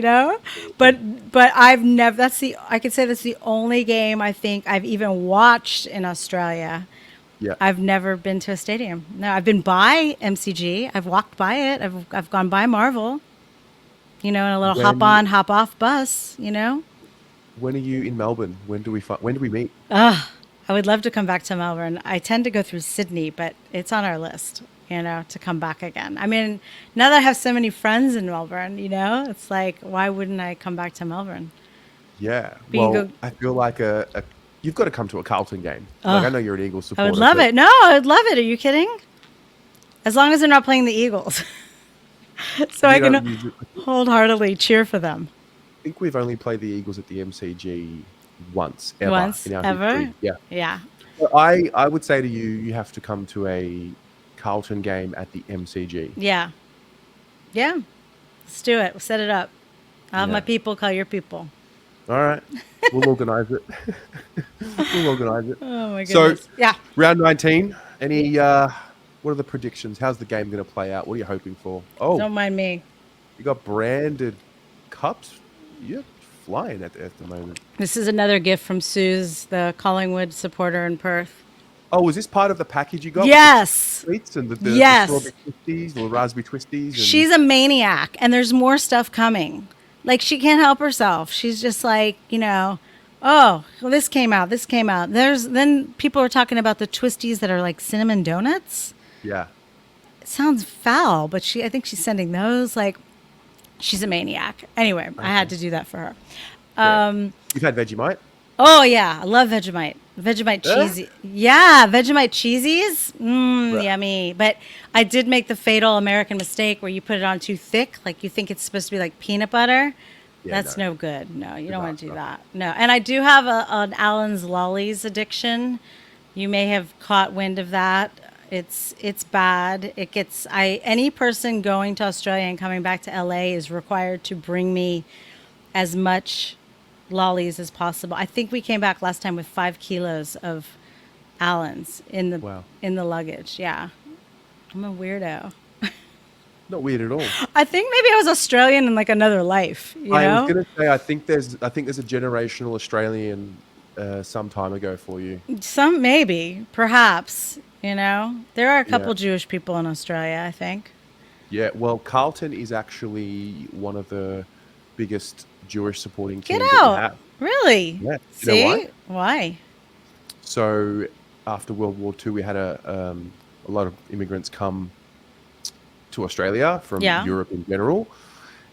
B: But I've never. I could say that's the only game I think I've even watched in Australia.
A: Yeah.
B: I've never been to a stadium. No, I've been by MCG. I've walked by it. I've gone by Marvel. In a little hop
A: When
B: on, hop off bus.
A: when are you in Melbourne? When do we meet?
B: I would love to come back to Melbourne. I tend to go through Sydney, but it's on our list, to come back again. I mean, now that I have so many friends in Melbourne, it's like, why wouldn't I come back to Melbourne?
A: Yeah.
B: We can
A: Well,
B: go.
A: I feel like a You've got to come to a Carlton game. Like, I
B: Oh,
A: know you're an Eagles
B: I would
A: supporter,
B: love
A: but
B: it. No, I would love it. Are you kidding? As long as they're not playing the Eagles, so I
A: we
B: can
A: don't usually.
B: wholeheartedly cheer for them.
A: I think we've only played the Eagles at the MCG once ever
B: Once
A: in our history.
B: ever.
A: Yeah.
B: Yeah.
A: So I would say to you, you have to come to a Carlton game at the MCG.
B: Yeah. Yeah. Let's do it. We'll set it up. I'll have my
A: Yeah.
B: people call your people.
A: All right. We'll organize it. We'll organize it.
B: Oh my
A: So,
B: goodness. Yeah.
A: round 19. Any what are the predictions? How's the game going to play out? What are you hoping for? Oh,
B: Don't mind me.
A: you got branded cups. You're flying at the moment.
B: This is another gift from Suze, the Collingwood supporter in Perth.
A: Oh, was this part of the package you got with the
B: Yes.
A: treats and the
B: Yes.
A: strawberry twisties, the raspberry twisties? And
B: She's a maniac, and there's more stuff coming. Like, she can't help herself. She's just like, oh, well, this came out. This came out. Then people are talking about the twisties that are like cinnamon donuts.
A: yeah.
B: It sounds foul, but I think she's sending those. Like, she's a maniac. Anyway, I had to do that for her.
A: Yeah. You've had Vegemite?
B: Oh yeah, I love Vegemite. Vegemite
A: Yeah?
B: cheesy. Yeah, Vegemite cheesies.
A: Right.
B: Yummy. But I did make the fatal American mistake where you put it on too thick, like you think it's supposed to be like peanut butter.
A: Yeah,
B: That's
A: no.
B: no good. No, you don't want to do
A: No.
B: that. No. And I do have an Allen's Lollies addiction. You may have caught wind of that. It's bad. It gets any person going to Australia and coming back to LA is required to bring me as much lollies as possible. I think we came back last time with 5 kilos of Allen's
A: Wow.
B: in the luggage. Yeah, I'm a weirdo.
A: Not weird at all.
B: I think maybe I was Australian in like another life. You
A: I was
B: know,
A: gonna say I think there's a generational Australian some time ago for you.
B: some maybe, perhaps. There are a couple
A: Yeah.
B: Jewish people in Australia. I think.
A: Yeah. Well, Carlton is actually one of the biggest Jewish supporting
B: Get
A: teams that we
B: out.
A: have.
B: Really?
A: Yeah. You know
B: See
A: why?
B: why?
A: So after World War II, we had a lot of immigrants come to Australia from
B: Yeah.
A: Europe in general,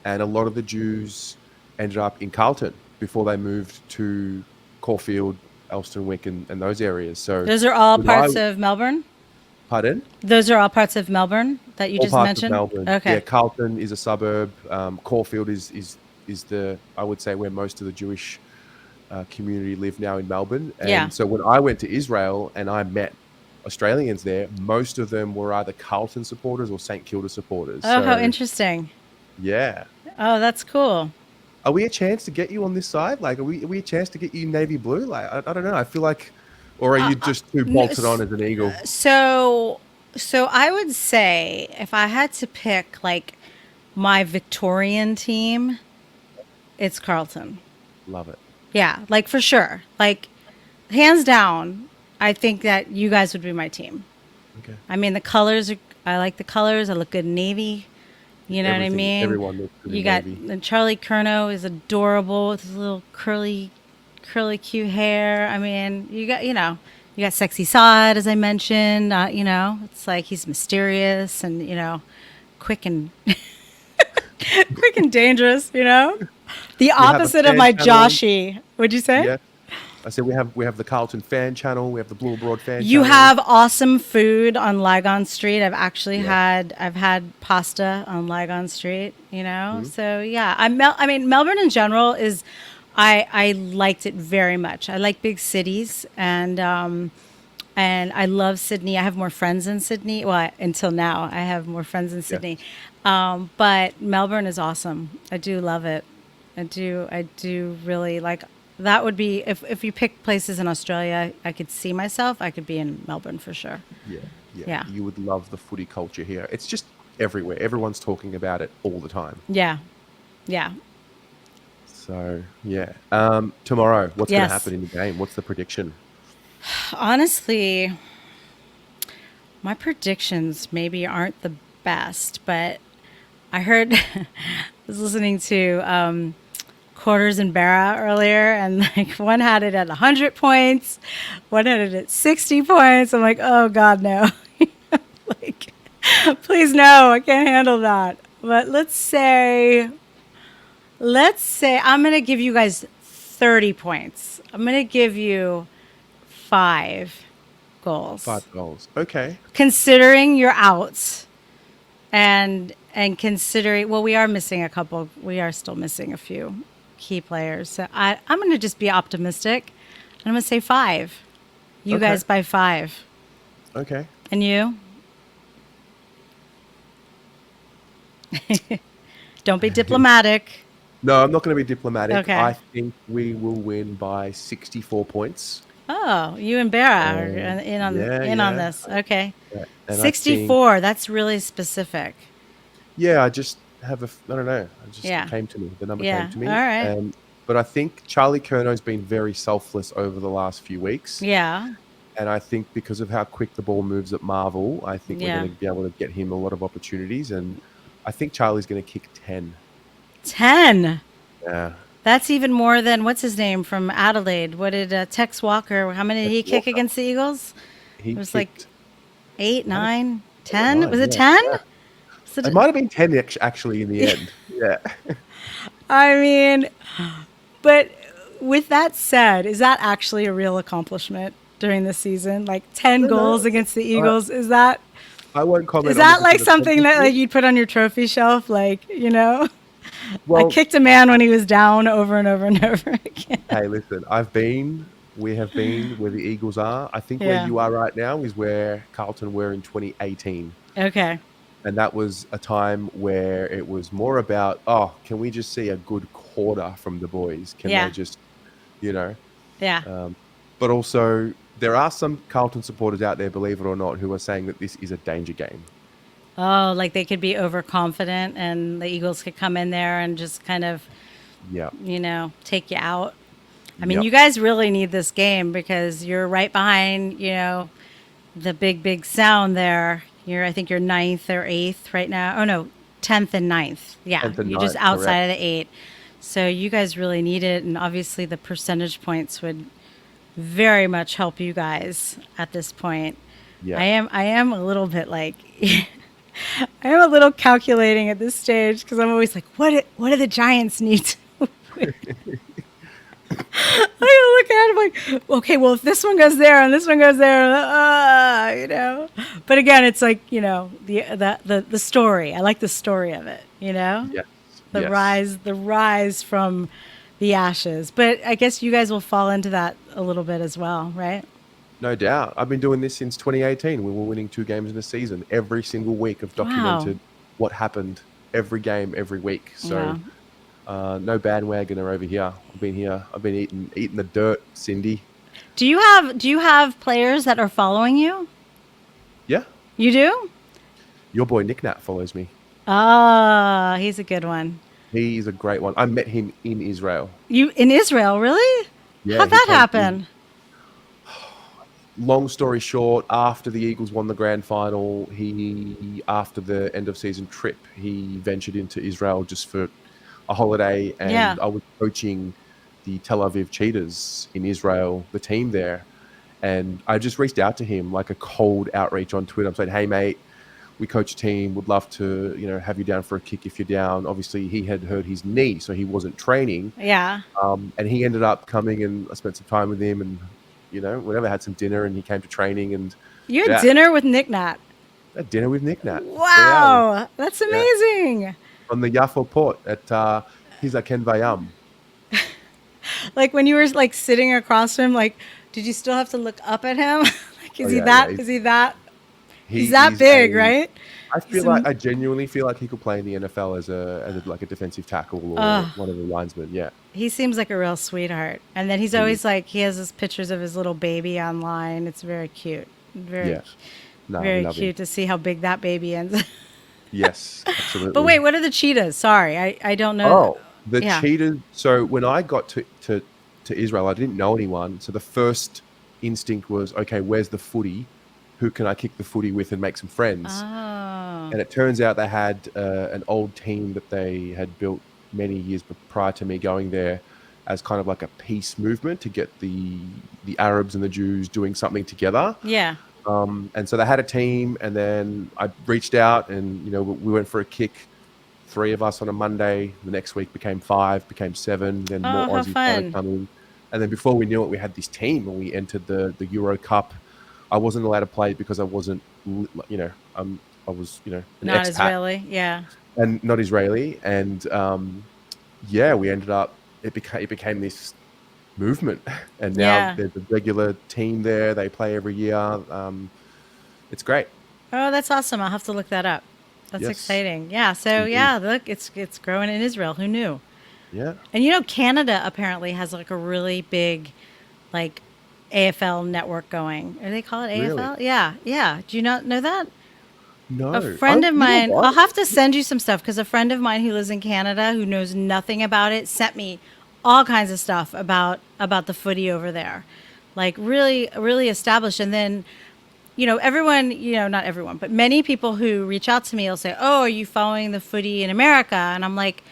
A: and a lot of the Jews ended up in Carlton before they moved to Caulfield, Elstonwick, and those areas. So,
B: Those are all
A: when
B: parts
A: I-
B: of Melbourne.
A: pardon?
B: Those are all parts of Melbourne that you
A: All
B: just
A: parts
B: mentioned.
A: of Melbourne.
B: Okay.
A: Yeah, Carlton is a suburb. Caulfield is the, I would say, where most of the Jewish community live now in Melbourne. And
B: Yeah.
A: so when I went to Israel and I met Australians there, most of them were either Carlton supporters or St Kilda supporters.
B: Oh, how
A: So,
B: interesting.
A: yeah.
B: Oh, that's cool.
A: Are we a chance to get you on this side? Like, are we a chance to get you navy blue? Like, I don't know. I feel like, or are you just too bolted on as an eagle?
B: So I would say if I had to pick like my Victorian team, it's Carlton.
A: Love it.
B: Yeah, like for sure. Like hands down, I think that you guys would be my team.
A: Okay.
B: I mean, I like the colors. I look good in navy. You know what I
A: Everything-
B: mean?
A: everyone looks good in
B: You got
A: navy.
B: and Charlie Curnow is adorable with his little curly, cute hair. I mean, you got Sexy Sod, as I mentioned. It's like he's mysterious and quick and quick and dangerous. The
A: have a
B: opposite of
A: fan
B: my
A: channel.
B: Joshy. Would you say?
A: Yeah. I said we have the Carlton fan channel. We have the Blue Abroad fan
B: You
A: channel.
B: have awesome food on Lygon Street. I've actually
A: Yeah.
B: I've had pasta on Lygon Street,
A: Mm-hmm.
B: So yeah, I mean Melbourne in general is I liked it very much. I like big cities and I love Sydney. I have more friends in Sydney. Well, until now, I have more friends in Sydney. But Melbourne is awesome. I do love it. I do really like. That would be if you pick places in Australia, I could see myself. I could be in Melbourne for sure.
A: Yeah, yeah.
B: Yeah.
A: You would love the footy culture here. It's just everywhere. Everyone's talking about it all the time.
B: Yeah, yeah.
A: So yeah. Tomorrow, what's going to
B: Yes.
A: happen in the game? What's the prediction?
B: Honestly, my predictions maybe aren't the best, but I heard I was listening to Quarters and Barra earlier, and like one had it at 100 points, one had it at 60 points. I'm like, oh God, no. Like, please no, I can't handle that. But let's say I'm going to give you guys 30 points. I'm going to give you goals.
A: 5 goals. Okay.
B: Considering your outs and considering, well, we are missing a couple. We are still missing a few key players. So I'm going to just be optimistic. I'm going to say 5. You
A: Okay.
B: guys by 5.
A: Okay.
B: And you? Don't be diplomatic.
A: No, I'm not going to be diplomatic. I
B: Okay.
A: think we will win by 64 points.
B: Oh, you and Bear are
A: Yeah,
B: in on
A: yeah.
B: this. Okay.
A: Yeah. And I think,
B: 64, that's really specific.
A: yeah, I just have I don't know. It
B: Yeah.
A: came to me. The number came
B: Yeah.
A: to
B: All
A: me.
B: right.
A: But I think Charlie Curno's been very selfless over the last few weeks.
B: Yeah.
A: And I think because of how quick the ball moves at Marvel, I think we're
B: Yeah.
A: going to be able to get him a lot of opportunities. And I think Charlie's going to kick 10.
B: 10.
A: Yeah.
B: That's even more than what's his name from Adelaide. What did Tex Walker? How many did he kick
A: Walker.
B: against the Eagles?
A: He
B: It was like
A: kicked
B: 8,
A: might have
B: 9,
A: been
B: 10.
A: 9.
B: Was it
A: Yeah.
B: 10?
A: Yeah. It might have been 10 actually in the end. Yeah.
B: I mean, but with that said, is that actually a real accomplishment during the season? Like 10
A: No,
B: goals
A: no.
B: against the
A: I,
B: Eagles?
A: I won't comment
B: Is
A: on
B: that
A: if
B: like
A: it's an
B: something that like
A: accomplishment.
B: you'd put on your trophy shelf? Like, I
A: Well,
B: kicked a man when he was down over and over and over again.
A: hey, listen, we have been where the Eagles are. I think where
B: Yeah.
A: you are right now is where Carlton were in 2018.
B: Okay.
A: And that was a time where it was more about, oh, can we just see a good quarter from the boys? Can they
B: Yeah.
A: just, you know?
B: Yeah.
A: Um, but also, there are some Carlton supporters out there, believe it or not, who are saying that this is a danger game.
B: Oh, like they could be overconfident and the Eagles could come in there and just kind of,
A: Yeah.
B: take you out. I mean,
A: Yep.
B: you guys really need this game because you're right behind, the big sound there. I think you're ninth or eighth right now. Oh no, 10th and ninth. Yeah,
A: 10th and
B: you're just
A: 9th,
B: outside
A: correct.
B: of the 8. So you guys really need it, and obviously the percentage points would very much help you guys at this point.
A: Yeah.
B: I am a little bit like I am a little calculating at this stage because I'm always like, what do the Giants need to win? I look at it like, okay, well, if this one goes there and this one goes there, But again, it's like the story. I like the story of it.
A: Yes.
B: The
A: Yes.
B: rise from the ashes. But I guess you guys will fall into that a little bit as well, right?
A: No doubt. I've been doing this since 2018. We were winning 2 games in a season. Every single week I've
B: Wow.
A: documented what happened every game, every week. So
B: Yeah.
A: no bandwagoner over here. I've been here. I've been eating the dirt, Cindy.
B: Do you have players that are following you?
A: Yeah.
B: You do?
A: Your boy Nick Nat follows me.
B: Ah, he's a good one.
A: He is a great one. I met him in Israel.
B: You in Israel, really?
A: Yeah,
B: How'd
A: he
B: that
A: came to
B: happen?
A: long story short, after the Eagles won the grand final, he after the end of season trip, he ventured into Israel just for a holiday,
B: Yeah.
A: and I was coaching the Tel Aviv Cheetahs in Israel, the team there, and I just reached out to him like a cold outreach on Twitter. I'm saying, "Hey, mate, we coach a team. Would love to, have you down for a kick if you're down." Obviously, he had hurt his knee, so he wasn't training.
B: Yeah.
A: And he ended up coming, and I spent some time with him, and whatever, had some dinner, and he came to training, and
B: You had
A: yeah,
B: dinner with Nick Nat.
A: had dinner with Nick Nat for 3 hours.
B: Wow. That's
A: Yeah,
B: amazing.
A: on the Yafo port at Hizaken Vayam.
B: Like when you were like sitting across from him, like, did you still have to look up at him? Like,
A: Oh
B: is he
A: yeah, yeah.
B: that? Is he that? He's
A: He
B: that
A: is
B: big,
A: a.
B: right? He's
A: I genuinely feel like he could play in the NFL as like a defensive tackle or one of the linesmen. Yeah,
B: he seems like a real sweetheart. And then he's
A: he
B: always
A: is.
B: like he has his pictures of his little baby online. It's very cute. Very
A: Yeah, no, we
B: very
A: love him.
B: cute to see how big that baby ends.
A: Yes,
B: But wait,
A: absolutely.
B: what are the cheetahs? Sorry, I don't know.
A: Oh, the
B: Yeah.
A: Cheetahs. So when I got to Israel, I didn't know anyone. So the first instinct was, okay, where's the footy? Who can I kick the footy with and make some friends?
B: Oh.
A: And it turns out they had an old team that they had built many years prior to me going there, as kind of like a peace movement to get the Arabs and the Jews doing something together.
B: Yeah.
A: And so they had a team, and then I reached out, and we went for a kick. 3 of us on a Monday. The next week became 5, became 7. Then more
B: Oh, how
A: Aussies started
B: fun.
A: coming. And then before we knew it, we had this team and we entered the Euro Cup. I wasn't allowed to play because I wasn't, I was, an
B: Not
A: expat
B: Israeli. Yeah.
A: and not Israeli. And yeah, we ended up, it became this movement. And now
B: Yeah.
A: there's a regular team there. They play every year. It's great.
B: Oh, that's awesome. I'll have to look that up. That's
A: Yes,
B: exciting. Yeah. So
A: indeed.
B: yeah, look, it's growing in Israel. Who knew?
A: Yeah,
B: And you know, Canada apparently has like a really big, like, AFL network going. Or they call it
A: really.
B: AFL? Yeah, yeah. Do you not know that? A
A: No.
B: friend of
A: You know
B: mine,
A: what?
B: I'll have to send you some stuff because a friend of mine who lives in Canada who knows nothing about it sent me all kinds of stuff about the footy over there. Like really really established. And then everyone, not everyone, but many people who reach out to me will say, "Oh, are you following the footy in America?" And I'm like,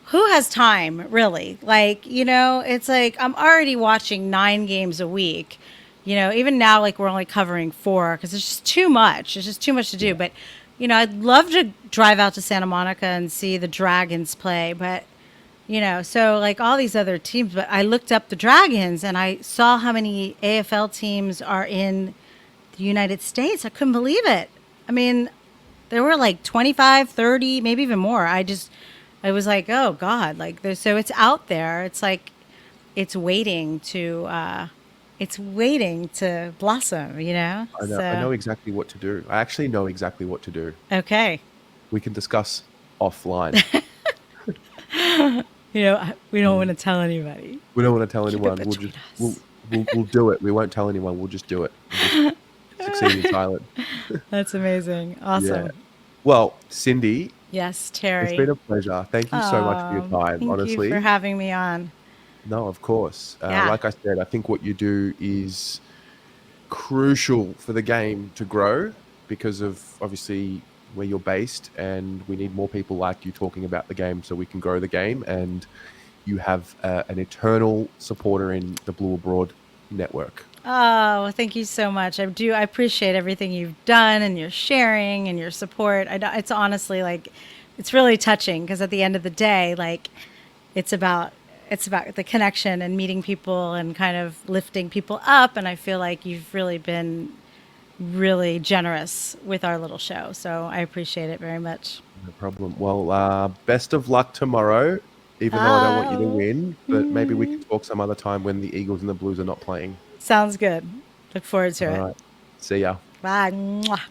B: who has time, really? Like, it's like I'm already watching 9 games a week. Even now, like we're only covering 4 because it's just too much. It's just too much to do.
A: Yeah,
B: But, I'd love to drive out to Santa Monica and see the Dragons play. But, so like all these other teams, but I looked up the Dragons and I saw how many AFL teams are in the United States. I couldn't believe it. I mean, there were like 25, 30, maybe even more. I was like, oh God, like there's, so it's out there. It's like, it's waiting to, it's waiting to blossom,
A: I know. I
B: So,
A: know exactly what to do. I actually know exactly what to do.
B: okay.
A: We can discuss offline.
B: We don't want
A: Mm.
B: to tell anybody.
A: We don't want to tell
B: Keep it
A: anyone. We'll
B: between
A: just
B: us.
A: we'll do it. We won't tell anyone. We'll just do it. We'll just succeed in silence.
B: That's amazing.
A: Yeah.
B: Awesome.
A: Well, Cindy,
B: Yes,
A: it's
B: Terry.
A: been a pleasure. Thank you so much for your time.
B: Thank you for
A: Honestly,
B: having me on.
A: no, of course.
B: Yeah.
A: Like I said, I think what you do is crucial for the game to grow because of obviously where you're based, and we need more people like you talking about the game so we can grow the game. And you have an eternal supporter in the Blue Abroad network.
B: Oh, well, thank you so much. I appreciate everything you've done and your sharing and your support. It's honestly like, it's really touching because at the end of the day, like, it's about it's about the connection and meeting people and kind of lifting people up. And I feel like you've really been really generous with our little show. So I appreciate it very much.
A: No problem. Well, best of luck tomorrow, even though I don't want you to
B: Oh,
A: win, but maybe we can talk some other time when the Eagles and the Blues are not playing.
B: sounds good. Look forward to
A: All
B: it.
A: right. See ya.
B: Bye. Mwah.